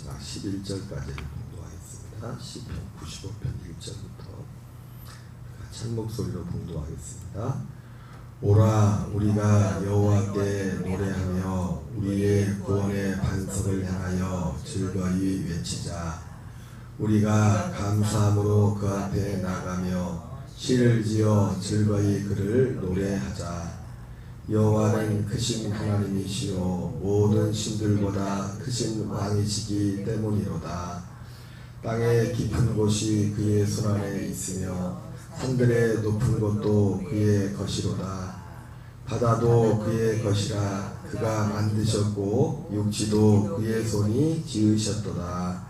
마지막 11절까지를 봉독하겠습니다. 시편 95편 1절부터 같이 한 목소리로 봉독하겠습니다. 오라 우리가 여호와께 노래하며 우리의 구원의 반석을 향하여 즐거이 외치자. 우리가 감사함으로 그 앞에 나가며 시를 지어 즐거이 그를 노래하자. 여호와는 크신 하나님이시요 모든 신들보다 크신 왕이시기 때문이로다. 땅의 깊은 곳이 그의 손안에 있으며 산들의 높은 곳도 그의 것이로다. 바다도 그의 것이라. 그가 만드셨고 육지도 그의 손이 지으셨도다.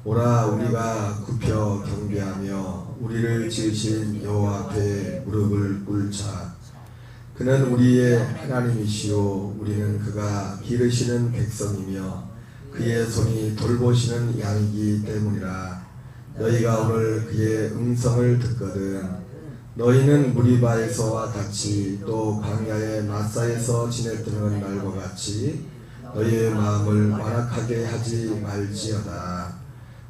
오라 우리가 굽혀 경배하며 우리를 지으신 여호와 앞에 무릎을 꿇자. 그는 우리의 하나님이시요 우리는 그가 기르시는 백성이며 그의 손이 돌보시는 양이기 때문이라. 너희가 오늘 그의 음성을 듣거든 너희는 무리바에서와 같이 또 광야의 마사에서 지냈던 날과 같이 너희의 마음을 완악하게 하지 말지어다.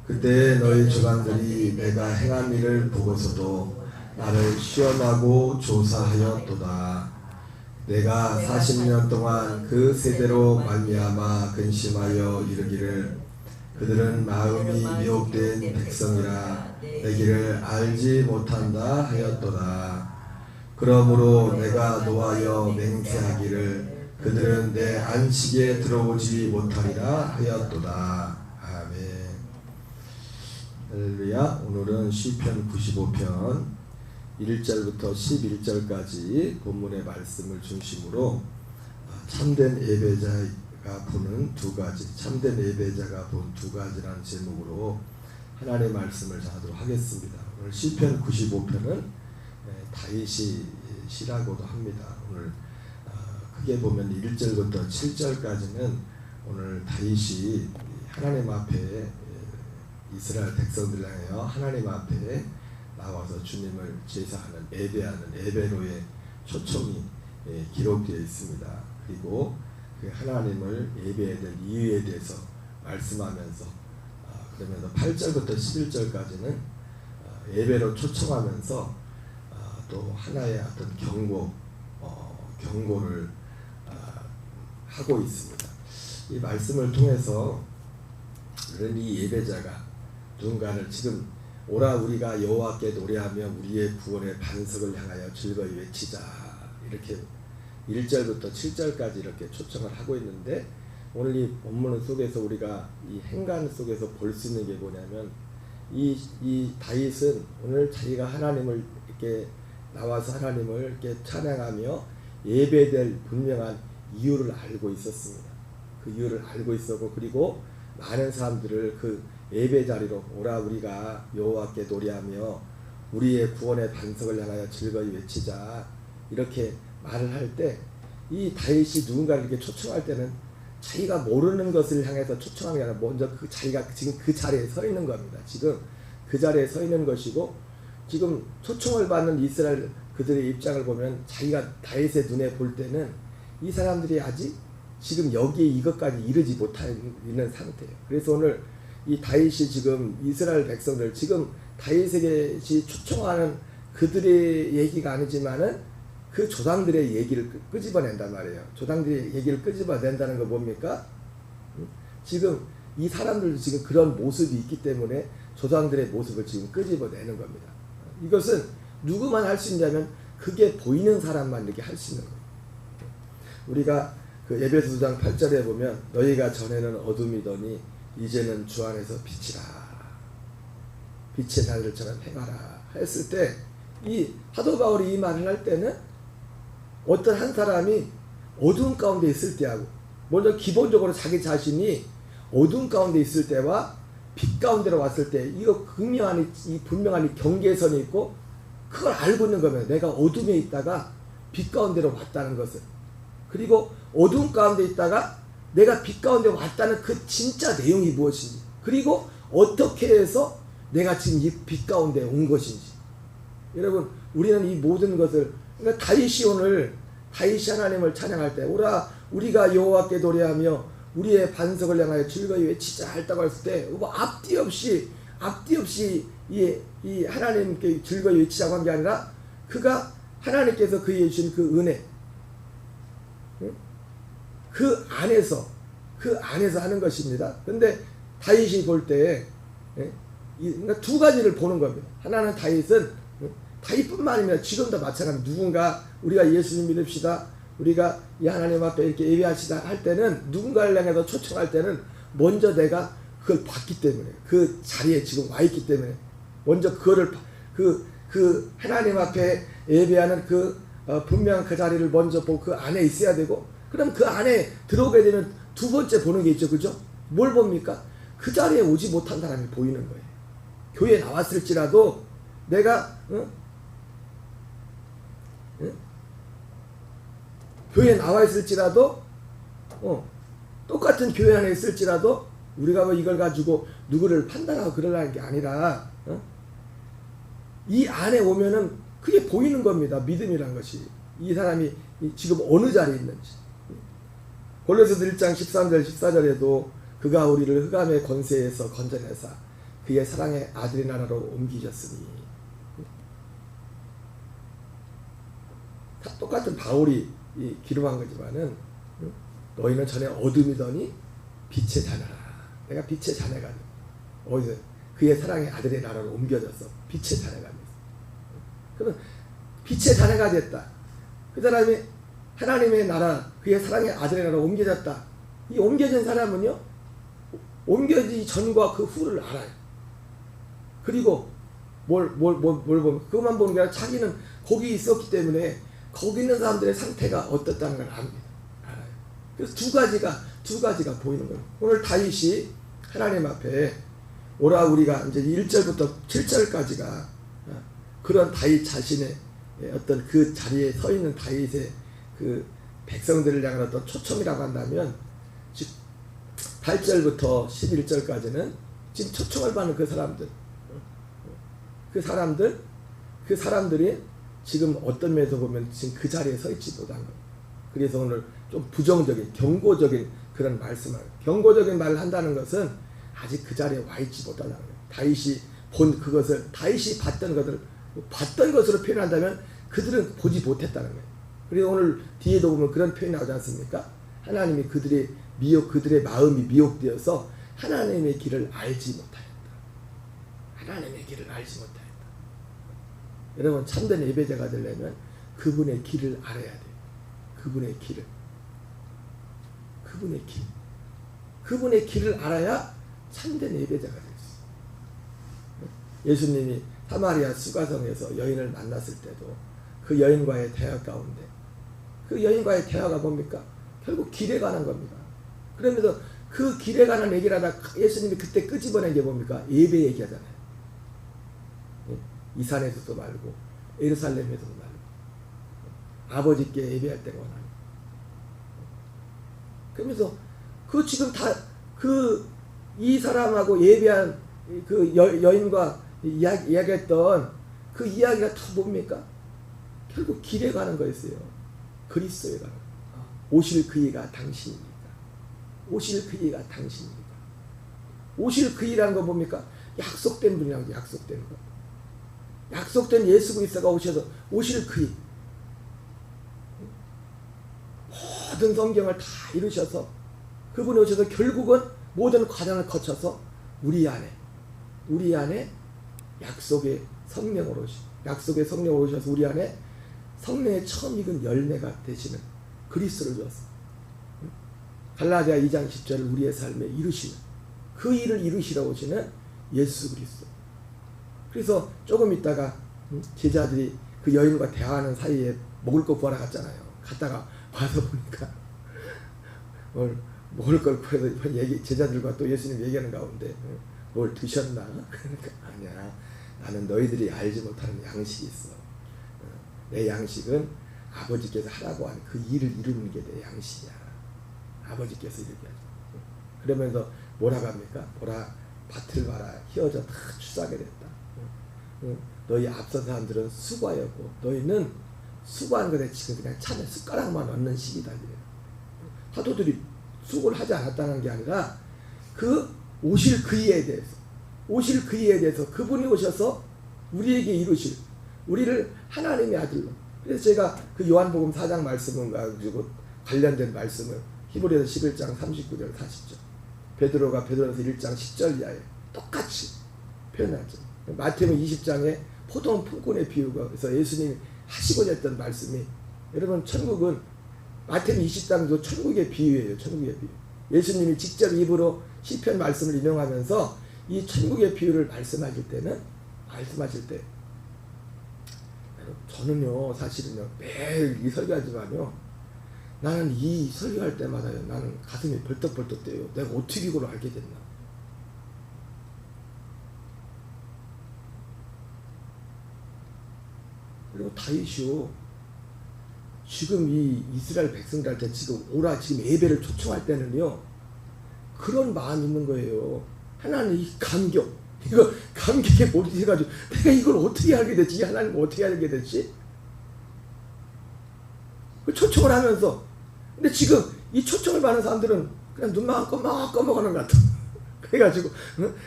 그때 너희 조상들이 내가 행한 일을 보고서도 나를 시험하고 조사하였도다. 내가 40년 동안 그 세대로 말미암아 근심하여 이르기를 그들은 마음이 미혹된 백성이라 내 길을 알지 못한다 하였도다. 그러므로 내가 노하여 맹세하기를 그들은 내 안식에 들어오지 못하리라 하였도다. 아멘. 할렐루야. 오늘은 시편 95편 1절부터 11절까지 본문의 말씀을 중심으로 참된 예배자가 보는 두 가지, 참된 예배자가 본 두 가지라는 제목으로 하나님의 말씀을 전하도록 하겠습니다. 오늘 시편 95편은 다윗이 시라고도 합니다. 오늘 크게 보면 1절부터 7절까지는 오늘 다윗이 하나님 앞에 이스라엘 백성들 향하여 하나님 앞에 나와서 주님을 제사하는 예배하는 예배로의 초청이 기록되어 있습니다. 그리고 그 하나님을 예배해야 될 이유에 대해서 말씀하면서 그러면서 8절부터 11절까지는 예배로 초청하면서 또 하나의 어떤 경고를 하고 있습니다. 이 말씀을 통해서 이 예배자가 누군가를 지금 오라 우리가 여호와께 노래하며 우리의 구원의 반석을 향하여 즐거이 외치자 이렇게 1절부터 7절까지 이렇게 초청을 하고 있는데 오늘 이 본문 속에서 우리가 이 행간 속에서 볼 수 있는 게 뭐냐면 이 다윗은 오늘 자기가 하나님을 이렇게 나와서 하나님을 이렇게 찬양하며 예배될 분명한 이유를 알고 있었습니다. 그 이유를 알고 있었고 그리고 많은 사람들을 그 예배 자리로 오라 우리가 여호와께 노래하며 우리의 구원의 반석을 향하여 즐거이 외치자 이렇게 말을 할 때 이 다윗이 누군가를 이렇게 초청할 때는 자기가 모르는 것을 향해서 초청하는 게 아니라 먼저 그 자기가 지금 그 자리에 서 있는 겁니다. 지금 그 자리에 서 있는 것이고 지금 초청을 받는 이스라엘 그들의 입장을 보면 자기가 다윗의 눈에 볼 때는 이 사람들이 아직 지금 여기에 이것까지 이르지 못하는 상태예요. 그래서 오늘 이 다윗이 지금 이스라엘 백성들 지금 다윗에게 초청하는 그들의 얘기가 아니지만은 그 조상들의 얘기를 끄집어낸단 말이에요. 조상들의 얘기를 끄집어낸다는 거 뭡니까? 지금 이 사람들도 지금 그런 모습이 있기 때문에 조상들의 모습을 지금 끄집어내는 겁니다. 이것은 누구만 할 수 있냐면 그게 보이는 사람만 이렇게 할 수 있는 거예요. 우리가 그 에베소 2장 8절에 보면 너희가 전에는 어둠이더니 이제는 주 안에서 빛이라. 빛의 자들처럼 행하라 했을 때 이 사도 바울이 이 말을 할 때는 어떤 한 사람이 어두운 가운데 있을 때하고 먼저 기본적으로 자기 자신이 어두운 가운데 있을 때와 빛 가운데로 왔을 때 이거 분명한 경계선이 있고 그걸 알고 있는 거면 내가 어둠에 있다가 빛 가운데로 왔다는 것을 그리고 어두운 가운데 있다가 내가 빛 가운데 왔다는 그 진짜 내용이 무엇인지 그리고 어떻게 해서 내가 지금 이 빛 가운데 온 것인지 여러분 우리는 이 모든 것을 그러니까 다윗이 하나님을 찬양할 때 오라 우리가 여호와께 노래하며 우리의 반석을 향하여 즐거이 외치자 했다고 했을 때 뭐 앞뒤 없이 이 하나님께 즐거이 외치자고 한 게 아니라 그가 하나님께서 그에게 주신 그 은혜, 그 안에서 하는 것입니다. 그런데 다윗이 볼 때 그러니까 두 가지를 보는 겁니다. 하나는 다윗뿐만 아니라 지금도 마찬가지. 누군가 우리가 예수님 믿읍시다, 우리가 이 하나님 앞에 이렇게 예배하시다 할 때는 누군가를 향해서 초청할 때는 먼저 내가 그걸 봤기 때문에, 그 자리에 지금 와 있기 때문에 먼저 그거를 그 하나님 앞에 예배하는 분명한 그 자리를 먼저 보고 그 안에 있어야 되고, 그럼 그 안에 들어오게 되면 두 번째 보는 게 있죠. 그죠? 뭘 봅니까? 그 자리에 오지 못한 사람이 보이는 거예요. 교회에 나왔을지라도 내가 교회에 나와 있을지라도 똑같은 교회 안에 있을지라도 우리가 뭐 이걸 가지고 누구를 판단하고 그러려는 게 아니라 이 안에 오면은 그게 보이는 겁니다. 믿음이란 것이. 이 사람이 지금 어느 자리에 있는지. 골로새서 1장 13절 14절에도 그가 우리를 흑암의 권세에서 건져내사 그의 사랑의 아들의 나라로 옮기셨으니, 다 똑같은 바울이 기록한 거지만은 너희는 전에 어둠이더니 빛의 자녀라. 내가 빛의 자녀가 어디서 그의 사랑의 아들의 나라로 옮겨졌어. 빛의 자녀가 됐어. 그러면 빛의 자녀가 됐다. 그 사람이 하나님의 나라, 그의 사랑의 아들의 나라로 옮겨졌다. 이 옮겨진 사람은요, 옮겨지기 전과 그 후를 알아요. 그리고 뭘 보면 그것만 보는 게 아니라 자기는 거기 있었기 때문에 거기 있는 사람들의 상태가 어떻다는 걸 압니다. 알아요. 그래서 두 가지가 보이는 거예요. 오늘 다윗이 하나님 앞에 오라 우리가 이제 1절부터 7절까지가 그런 다윗 자신의 어떤 그 자리에 서 있는 다윗의 그 백성들을 향한 어떤 초청이라고 한다면, 즉 8절부터 11절까지는 지금 초청을 받는 그 사람들이 지금 어떤 면에서 보면 지금 그 자리에 서 있지 못한 거예요. 그래서 오늘 좀 부정적인, 경고적인 그런 말씀을, 경고적인 말을 한다는 것은 아직 그 자리에 와 있지 못하다는 거예요. 다윗이 본 그것을, 다윗이 봤던 것으로 표현한다면 그들은 보지 못했다는 거예요. 그래서 오늘 뒤에도 보면 그런 표현이 나오지 않습니까? 하나님이 그들의 마음이 미혹되어서 하나님의 길을 알지 못하였다. 하나님의 길을 알지 못하였다. 여러분, 참된 예배자가 되려면 그분의 길을 알아야 돼요. 그분의 길을 알아야 참된 예배자가 될 수 있어요. 예수님이 사마리아 수가성에서 여인을 만났을 때도 그 여인과의 대화 가운데, 그 여인과의 대화가 뭡니까? 결국 길에 관한 겁니다. 그러면서 그 길에 관한 얘기를 하다 예수님이 그때 끄집어낸 게 뭡니까? 예배 얘기하잖아요. 이 산에서도 말고 예루살렘에서도 말고 아버지께 예배할 때가 원하니. 그러면서 그 지금 다 이 사람하고 예배한 그 여인과 이야기했던 그 이야기가 다 뭡니까? 결국 길에 가는 거였어요. 그리스도에 가는 거. 오실 그이가 당신입니까? 오실 그이가 당신입니까? 오실 그이라는 건 뭡니까? 약속된 분이라고, 약속된 거. 약속된 예수 그리스도가 오셔서 오실 그이. 모든 성경을 다 이루셔서 그분이 오셔서 결국은 모든 과정을 거쳐서 우리 안에 약속의 성령으로 오셔서 우리 안에 성령의 처음 익은 열매가 되시는 그리스도를 주었습니다. 갈라디아 2장 10절을 우리의 삶에 이루시는, 그 일을 이루시러 오시는 예수 그리스도. 그래서 조금 있다가 제자들이 그 여인과 대화하는 사이에 먹을 거 구하러 갔잖아요. 갔다가 와서 보니까 먹을 걸 구해서 제자들과 또 예수님 얘기하는 가운데 뭘 드셨나? 그러니까 아니야, 나는 너희들이 알지 못하는 양식이 있어. 내 양식은 아버지께서 하라고 한 그 일을 이루는 게 내 양식이야. 아버지께서 이렇게 하죠. 그러면서 뭐라고 합니까? 보라, 밭을 봐라, 휘어져 다 추수하게 됐다. 너희 앞선 사람들은 수고하였고 너희는 수고한 것에 지금 그냥 찬에 숟가락만 얻는 시기다. 사도들이 수고를 하지 않았다는 게 아니라 그 오실 그이에 대해서 그분이 오셔서 우리에게 이루실 우리를 하나님의 아들로. 그래서 제가 그 요한복음 4장 말씀을 가지고 관련된 말씀을 히브리서 11장 39절 40절 베드로가 베드로서 1장 10절 이하에 똑같이 표현하죠. 마태복음 20장에 포도원 품꾼의 비유가 그래서 예수님이 하시고자 했던 말씀이 여러분 천국은 마태복음 20장도 천국의 비유예요. 천국의 비유. 예수님이 직접 입으로 시편 말씀을 인용하면서 이 천국의 비유를 말씀하실 때 저는요 사실은요 매일 이 설교하지만요 나는 이 설교할 때마다 나는 가슴이 벌떡벌떡 뛰어요. 내가 어떻게 이걸 알게 됐나. 그리고 다윗이요 지금 이 이스라엘 백성들한테 지금 오라 지금 예배를 초청할 때는요 그런 마음이 있는 거예요. 하나님 이 감격 이거 감격에 몰입해가지고 내가 이걸 어떻게 알게 됐지? 하나님을 어떻게 알게 됐지? 초청을 하면서 근데 지금 이 초청을 받는 사람들은 그냥 눈만 꺼먹어는 것 같아. 그래가지고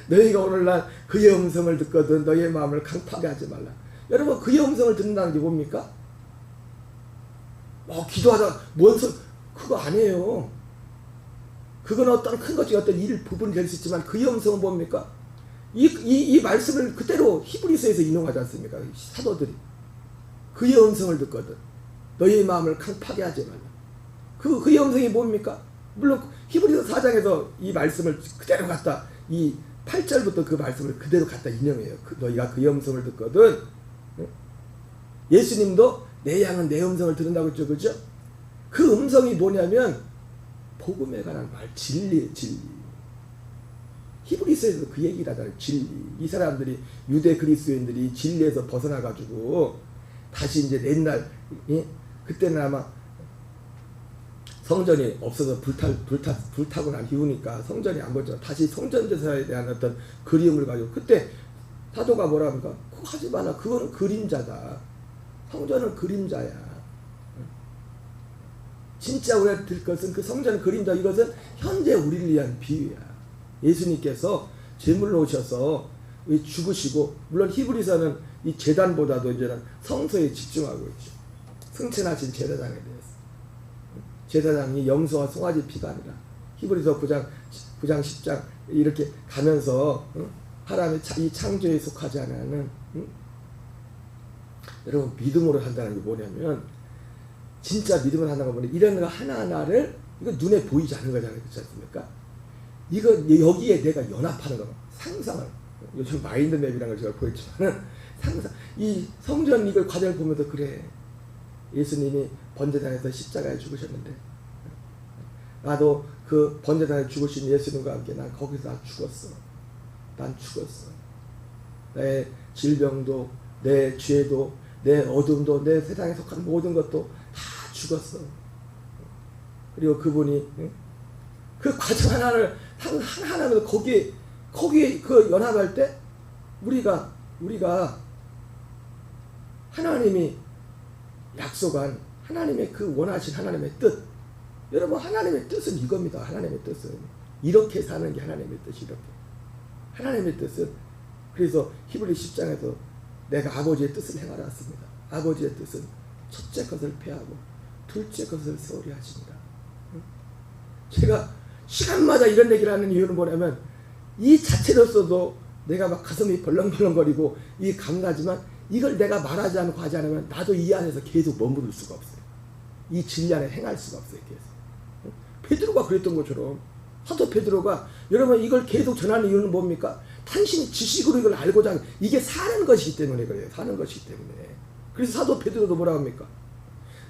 너희가 오늘날 그의 음성을 듣거든 너희의 마음을 강팍하게 하지 말라. 여러분 그의 음성을 듣는다는 게 뭡니까? 기도하다 그거 아니에요. 그건 어떤 큰 것이 어떤 부분이 될 수 있지만 그의 음성은 뭡니까? 이 말씀을 그대로 히브리서에서 인용하지 않습니까? 사도들이 그의 음성을 듣거든 너희의 마음을 강팍하게 하지 말라. 그의 음성이 뭡니까? 물론 히브리서 4장에서 이 말씀을 그대로 갖다 이 8절부터 그 말씀을 그대로 갖다 인용해요. 너희가 그의 음성을 듣거든. 예수님도 내 양은 내 음성을 듣는다고 했죠. 그죠? 그 음성이 뭐냐면 복음에 관한 말, 진리. 히브리서에서 그 얘기를 하잖아요. 진리. 이 사람들이 유대 그리스도인들이 진리에서 벗어나가지고 다시 이제 옛날 그때는 아마 성전이 없어서 불타고 난 이후니까 성전이 안 보였잖아. 다시 성전 제사에 대한 어떤 그리움을 가지고 그때 사도가 뭐라 합니까? 그거 하지 마라. 그거는 그림자다. 성전은 그림자야. 진짜 우리가 들 것은 그 성전은 그림자. 이것은 현재 우리를 위한 비유야. 예수님께서 제물로 오셔서 죽으시고 물론 히브리서는 이 제단보다도 이제는 성소에 집중하고 있죠. 승천하신 제사장에 대해서. 제사장이 염소와 송아지 피가 아니라 히브리서 9장 10장 이렇게 가면서 하나님의 이 창조에 속하지 않는 여러분 믿음으로 한다는 게 뭐냐면 진짜 믿음을 한다는 거 뭐냐 이런 거 하나하나를 이거 눈에 보이지 않는 거잖아요. 그렇지 않습니까? 이거 여기에 내가 연합하는 거 상상을 요즘 마인드맵이라는 걸 제가 보였지만은 상상 이 성전 이걸 과정을 보면서 그래 예수님이 번제단에서 십자가에 죽으셨는데 나도 그 번제단에 죽으신 예수님과 함께 난 거기서 난 죽었어. 내 질병도 내 죄도 내 어둠도 내 세상에 속한 모든 것도 다 죽었어. 그리고 그분이 그 과정 하나하나면서 거기에 그 연합할 때 우리가 하나님이 약속한 하나님의 그 원하신 하나님의 뜻. 여러분 하나님의 뜻은 이겁니다. 하나님의 뜻은 이렇게 사는 게 하나님의 뜻이 이렇게. 하나님의 뜻은 그래서 히브리 10장에서 내가 아버지의 뜻을 행하라 했습니다. 아버지의 뜻은 첫째 것을 폐하고 둘째 것을 세우려 하십니다. 제가 시간마다 이런 얘기를 하는 이유는 뭐냐면 이 자체로서도 내가 막 가슴이 벌렁벌렁거리고 이 감나지만 이걸 내가 말하지 않고 하지 않으면 나도 이 안에서 계속 머무를 수가 없어요. 이 진리 안에 행할 수가 없어요. 계속. 베드로가 그랬던 것처럼 사도 베드로가 여러분 이걸 계속 전하는 이유는 뭡니까? 단순히 지식으로 이걸 알고자 하는 이게 사는 것이기 때문에 그래요. 사는 것이기 때문에. 그래서 사도 베드로도 뭐라 합니까?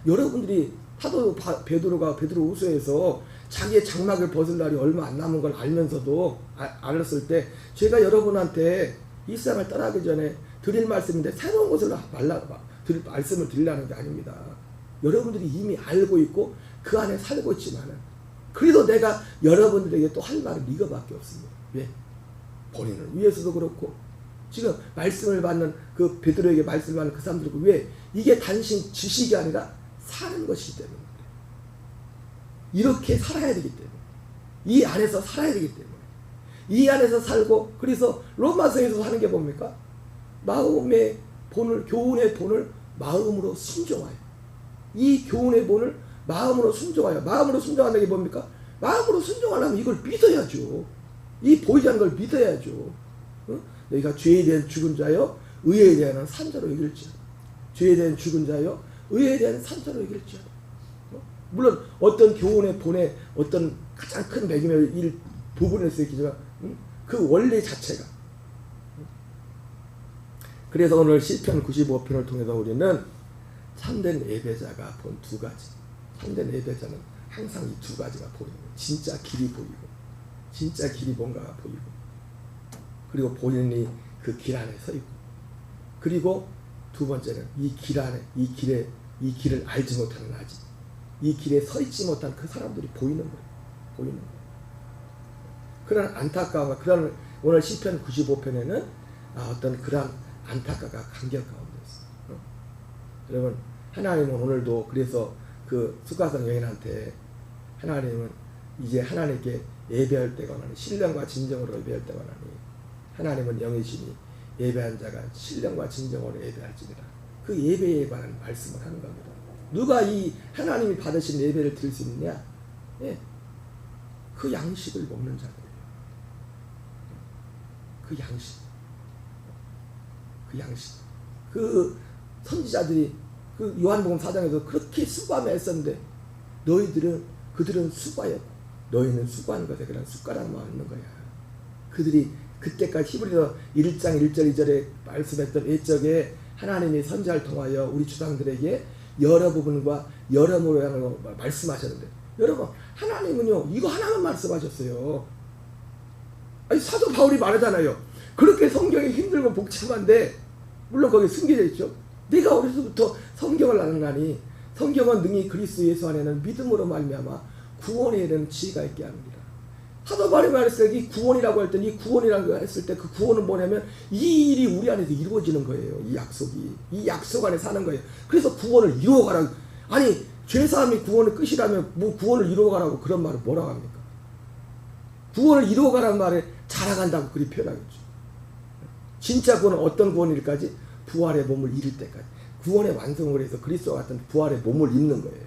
여러분들이 사도 베드로가 베드로후서에서 자기의 장막을 벗을 날이 얼마 안 남은 걸 알면서도 알았을 때 제가 여러분한테 이 세상을 떠나기 전에 드릴 말씀인데 새로운 것을 말씀을 드리려는 게 아닙니다. 여러분들이 이미 알고 있고 그 안에 살고 있지만은 그래도 내가 여러분들에게 또 할 말은 이거밖에 없습니다. 왜? 본인을 위해서도 그렇고 지금 말씀을 받는 그 베드로에게 말씀을 받는 그 사람들도 왜? 이게 단순 지식이 아니라 사는 것이기 때문에 이렇게 살아야 되기 때문에 이 안에서 살아야 되기 때문에. 이 안에서 살고, 그래서 로마서에서 하는 게 뭡니까? 마음의 본을, 교훈의 본을 마음으로 순종하여. 이 교훈의 본을 마음으로 순종하여. 마음으로 순종하는 게 뭡니까? 마음으로 순종하려면 이걸 믿어야죠. 이 보이지 않는 걸 믿어야죠. 어? 너희가 죄에 대한 죽은 자여 의에 대한 산자로 여길지어다. 죄에 대한 죽은 자여 의에 대한 산자로 여길지어다. 물론 어떤 교훈의 본에 어떤 가장 큰 매김의 일 부분을 쓰기지만 그 원리 자체가. 그래서 오늘 시편 95편을 통해서 우리는 참된 예배자가 본 두 가지. 참된 예배자는 항상 이 두 가지가 보이는 거예요. 진짜 길이 보이고, 진짜 길이 뭔가가 보이고, 그리고 본인이 그 길 안에 서 있고, 그리고 두 번째는 이 길 안에, 이 길을 알지 못하는 아직, 이 길에 서 있지 못한 그 사람들이 보이는 거예요. 보이는 거예요. 그런 안타까움과, 그런 오늘 시편 95편에는 어떤 그런 안타까움과 간격 가운데 있어요. 여러분, 하나님은 오늘도 그래서 그 수가성 여인한테 하나님은 이제 하나님께 예배할 때가 오나니, 신령과 진정으로 예배할 때가 오나니, 하나님은 영이시니 예배한 자가 신령과 진정으로 예배할지니라. 그 예배에 관한 말씀을 하는 겁니다. 누가 이 하나님이 받으신 예배를 드릴 수 있느냐? 예. 그 양식을 먹는 자들이에요. 그 양식. 그 양식. 그 선지자들이 그 요한복음 4장에서 그렇게 수고하며 애썼는데 그들은 수고하였고 너희는 수고하는 것에 그냥 숟가락만 있는 거야. 그들이 그때까지 히브리서 1장 1절 2절에 말씀했던 옛적에 하나님이 선지자를 통하여 우리 조상들에게 여러 부분과 여러 모양으로 말씀하셨는데, 여러분, 하나님은요 이거 하나만 말씀하셨어요. 아니, 사도 바울이 말하잖아요. 그렇게 성경이 힘들고 복잡한데, 물론 거기 숨겨져 있죠. 내가 어려서부터 성경을 알았나니 성경은 능히 그리스도 예수 안에는 믿음으로 말미암아 구원에 이르는 지혜가 있게 합니다. 사도 바울이 말했을 때 이 구원이라고 할 때, 이 구원이라고 했을 때 그 구원은 뭐냐면 이 일이 우리 안에서 이루어지는 거예요. 이 약속이. 이 약속 안에 사는 거예요. 그래서 구원을 이루어가라고. 아니, 죄사함이 구원의 끝이라면 뭐 구원을 이루어가라고 그런 말을 뭐라고 합니까? 구원을 이루어가라는 말에 자랑한다고 그리 표현하겠죠. 진짜 구원은 어떤 구원일까지? 부활의 몸을 이룰 때까지. 구원의 완성을 해서 그리스도와 같은 부활의 몸을 입는 거예요.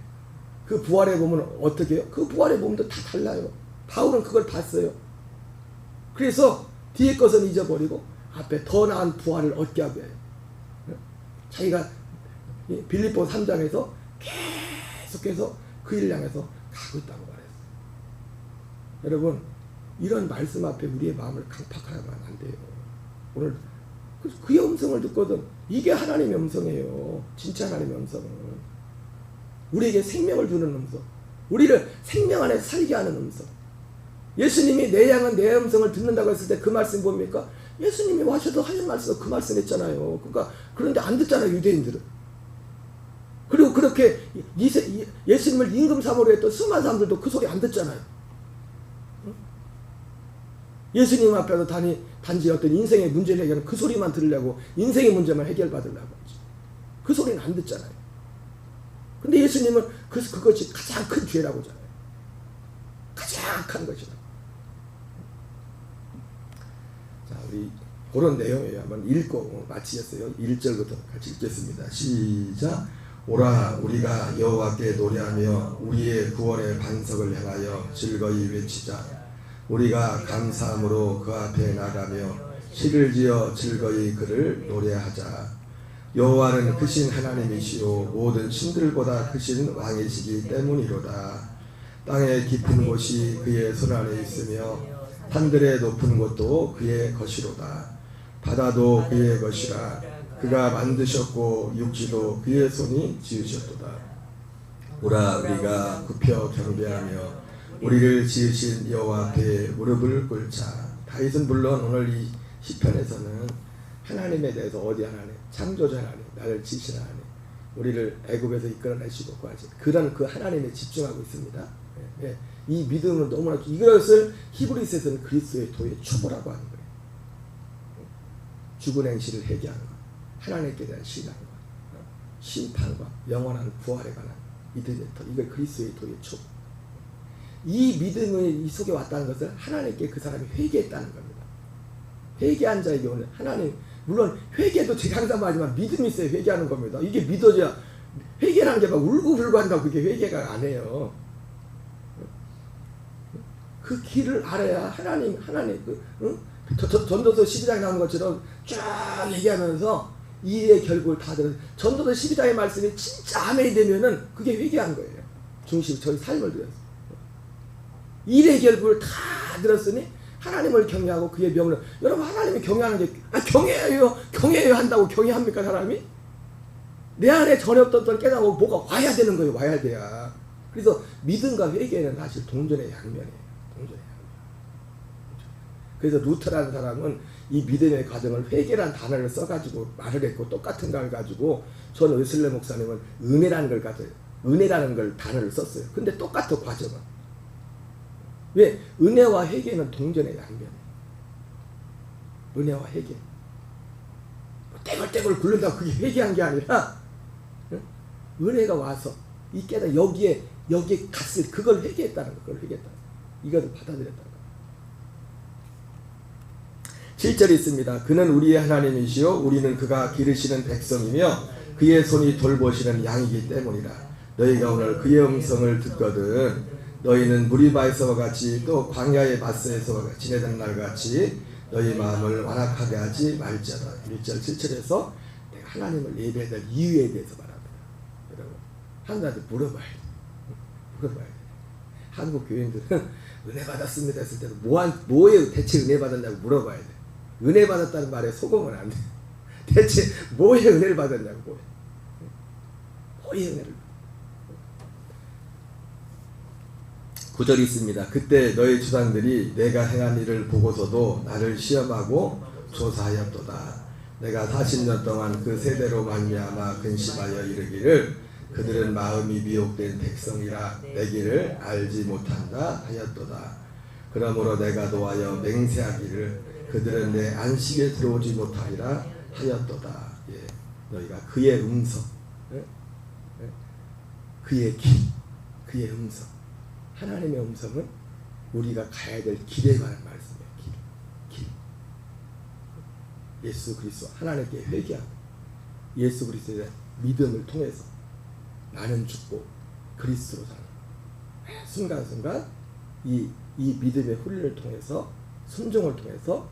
그 부활의 몸은 어떻게 해요? 그 부활의 몸도 다 달라요. 바울은 그걸 봤어요. 그래서 뒤에 것은 잊어버리고 앞에 더 나은 부활을 얻게 하게 해요. 자기가 빌립보 3장에서 계속해서 그 일을 향해서 가고 있다고 말했어요. 여러분, 이런 말씀 앞에 우리의 마음을 강팍하면 안 돼요. 오늘 그의 음성을 듣거든. 이게 하나님의 음성이에요. 진짜 하나님의 음성은. 우리에게 생명을 주는 음성. 우리를 생명 안에 살게 하는 음성. 예수님이 내 양은 내 음성을 듣는다고 했을 때 그 말씀이 뭡니까? 예수님이 와셔도 하신 말씀 그 말씀 했잖아요. 그러니까 그런데 안 듣잖아요, 유대인들은. 그리고 그렇게 예수님을 임금사모로 했던 수많은 사람들도 그 소리 안 듣잖아요. 예수님 앞에서 단지 어떤 인생의 문제를 해결하는 그 소리만 들으려고, 인생의 문제만 해결받으려고 하지. 그 소리는 안 듣잖아요. 근데 예수님은 그것이 가장 큰 죄라고 하잖아요. 가장 큰 것이라고. 자, 우리 그런 내용이에요. 한번 읽고 마치겠어요. 1절부터 같이 읽겠습니다. 시작. 오라, 우리가 여호와께 노래하며 우리의 구원의 반석을 향하여 즐거이 외치자. 우리가 감사함으로 그 앞에 나가며 시를 지어 즐거이 그를 노래하자. 여호와는 크신 하나님이시요 모든 신들보다 크신 왕이시기 때문이로다. 땅의 깊은 곳이 그의 손 안에 있으며 하늘의 높은 곳도 그의 것이로다. 바다도 그의 것이라. 그가 만드셨고 육지도 그의 손이 지으셨도다. 오라, 우리가 굽혀 경배하며 우리를 지으신 여호와 앞에 무릎을 꿇자. 다윗은 물론 오늘 이 시편에서는 하나님에 대해서 어디 하나님, 창조자 하나님, 나를 지으신 하나님, 우리를 애굽에서 이끌어내시고 구하신 그런 그 하나님에 집중하고 있습니다. 예. 이 믿음은 너무나, 이것을 히브리서에서는 그리스도의 도의 초보라고 하는 거예요. 죽은 행실을 회개하는 것, 하나님께 대한 신앙과 심판과 영원한 부활에 관한 이들 이걸 그리스도의 도의 초보. 이 믿음이 이 속에 왔다는 것은 하나님께 그 사람이 회개했다는 겁니다. 회개한 자에게 오늘 하나님, 물론 회개도 제가 항상 말하지만 믿음이 있어야 회개하는 겁니다. 이게 믿어져야, 회개라는 게 막 울고불고 한다고 그게 회개가 아니에요. 그 길을 알아야 하나님 전도서 12장에 나오는 것처럼 쫙 얘기하면서 이의 결국을 다 들어서 전도서 12장의 말씀이 진짜 아멘이 되면은 그게 회개한 거예요. 중심, 저희 삶을 들었어요. 일의 결국을 다 들었으니 하나님을 경외하고 그의 명령. 여러분, 하나님이 경외하는 게 경외해요 한다고 경외합니까 사람이? 내 안에 전혀 없던 깨닫고 뭐가 와야 되는 거예요. 와야 돼야. 그래서 믿음과 회개는 사실 동전의 양면이에요. 동전의 양면. 그래서 루터라는 사람은 이 믿음의 과정을 회개라는 단어를 써가지고 말을 했고, 똑같은 걸 가지고 전 웨슬레 목사님은 은혜라는 걸 가져요. 은혜라는 걸 단어를 썼어요. 근데 똑같아 과정은. 왜? 은혜와 회개는 동전의 양면이에요. 은혜와 회개. 떼굴떼굴 굴른다고 그게 회개한 게 아니라, 은혜가 와서 이 깨달아 여기에 갔을 그걸 회개했다는 거, 그걸 회개했다는 거. 이것을 받아들였다는 거. 7절에 있습니다. 그는 우리의 하나님이시요 우리는 그가 기르시는 백성이며 그의 손이 돌보시는 양이기 때문이라. 너희가 오늘 그의 음성을 듣거든 너희는 무리바에서와 같이 또 광야의 마스에서와 지내던 날 같이 너희 마음을 완악하게 하지 말지어다. 1절 7절에서 내가 하나님을 예배할 이유에 대해서 말합니다. 여러분, 하나님한테 물어봐야 돼. 물어봐야 돼. 한국 교인들은 은혜 받았습니다 했을 때도 뭐에 대체 은혜 받았냐고 물어봐야 돼. 은혜 받았다는 말에 속으면 안 돼. 대체 뭐에 은혜를 받았냐고. 뭐에 은혜를. 9절이 있습니다. 그때 너희 조상들이 내가 행한 일을 보고서도 나를 시험하고 조사하였도다. 내가 40년 동안 그 세대로 말미암아 근심하여 이르기를 그들은 마음이 미혹된 백성이라 내 길을 알지 못한다 하였도다. 그러므로 내가 노하여 맹세하기를 그들은 내 안식에 들어오지 못하리라 하였도다. 예. 너희가 그의 음성, 그의 길, 그의 음성. 하나님의 음성은 우리가 가야 될 길에 관한 말씀이에요. 길. 예수 그리스도 하나님께 회개하고 예수 그리스도의 믿음을 통해서 나는 죽고 그리스도로 사는 순간순간 이 믿음의 훈련을 통해서 순종을 통해서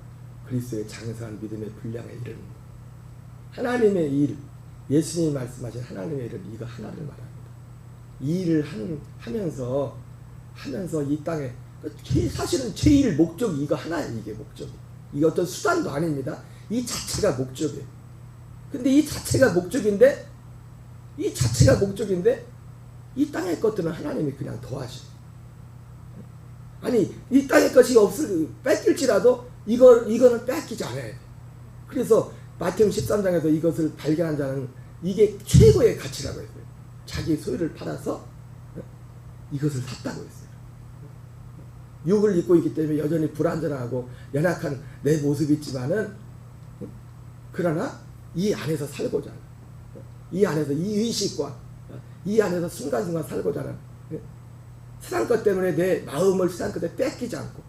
그리스도의 장성한 믿음의 분량에 이르는 것. 하나님의 일, 예수님이 말씀하신 하나님의 일은 이거 하나를 말합니다. 이 일을 하면서 이 땅에 사실은 제일 목적이 이거 하나예요. 이게 목적이. 이게 어떤 수단도 아닙니다. 이 자체가 목적이에요. 근데 이 자체가 목적인데 이 땅의 것들은 하나님이 그냥 더하셔. 아니 이 땅의 것이 뺏길지라도 이거는 뺏기지 않아야 돼. 그래서 마태복음 13장에서 이것을 발견한 자는 이게 최고의 가치라고 했어요. 자기 소유를 팔아서 이것을 샀다고 했어요. 육을 입고 있기 때문에 여전히 불완전하고 연약한 내 모습이 있지만은 그러나 이 안에서 살고자 하는, 이 안에서 이 의식과 이 안에서 순간순간 살고자 하는 세상 것 때문에 내 마음을 세상 것에 뺏기지 않고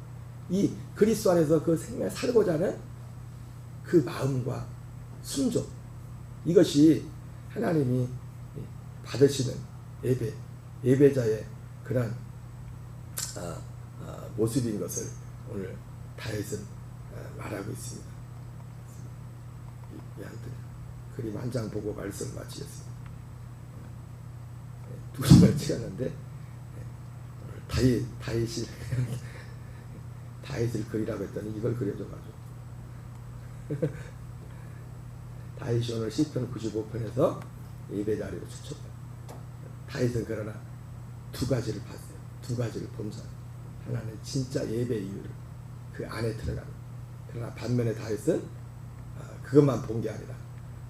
이 그리스도 안에서 그 생명에 살고자 하는 그 마음과 순종, 이것이 하나님이 받으시는 예배자의 그런 모습인 것을 오늘 다윗은 말하고 있습니다. 그림 한 장 보고 말씀을 마치겠습니다. 2시간 찍었는데 다윗을 그리라고 했더니 이걸 그려줘가지고 다윗이 오늘 시편 95편에서 예배자리로 추천해요. 다윗은 그러나 두 가지를 봤어요. 두 가지를 본 사람. 하나는 진짜 예배 이유를 그 안에 들어가는. 그러나 반면에 다윗은 그것만 본 게 아니라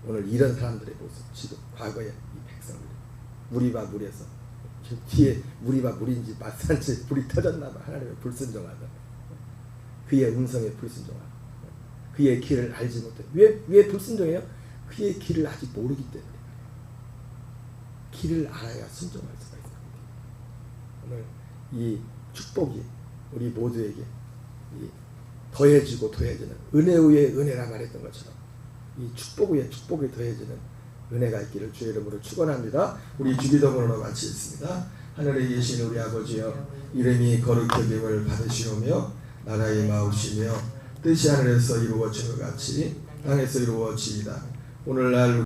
오늘 이런 사람들의 모습, 지금 과거에 이 백성들 무리바 무리에서 뒤에 무리바 무리인지 마산지 불이 터졌나봐. 하나님의 불순종하다. 그의 음성에 불순종하다. 그의 길을 알지 못해. 왜 불순종해요? 그의 길을 아직 모르기 때문에. 길을 알아야 순종할 수가 있습니다. 오늘 이 축복이 우리 모두에게 이 더해지고 더해지는 은혜 위에 은혜라 말했던 것처럼 이 축복 위에 축복이 더해지는 은혜가 있기를 주의 이름으로 축원합니다. 우리 주기도문으로 마치겠습니다. 하늘에 계신 우리 아버지여, 이름이 거룩히 여김을 받으시오며 나라의 마옵시며 뜻이 하늘에서 이루어진 것 같이 땅에서 이루어지이다. 오늘날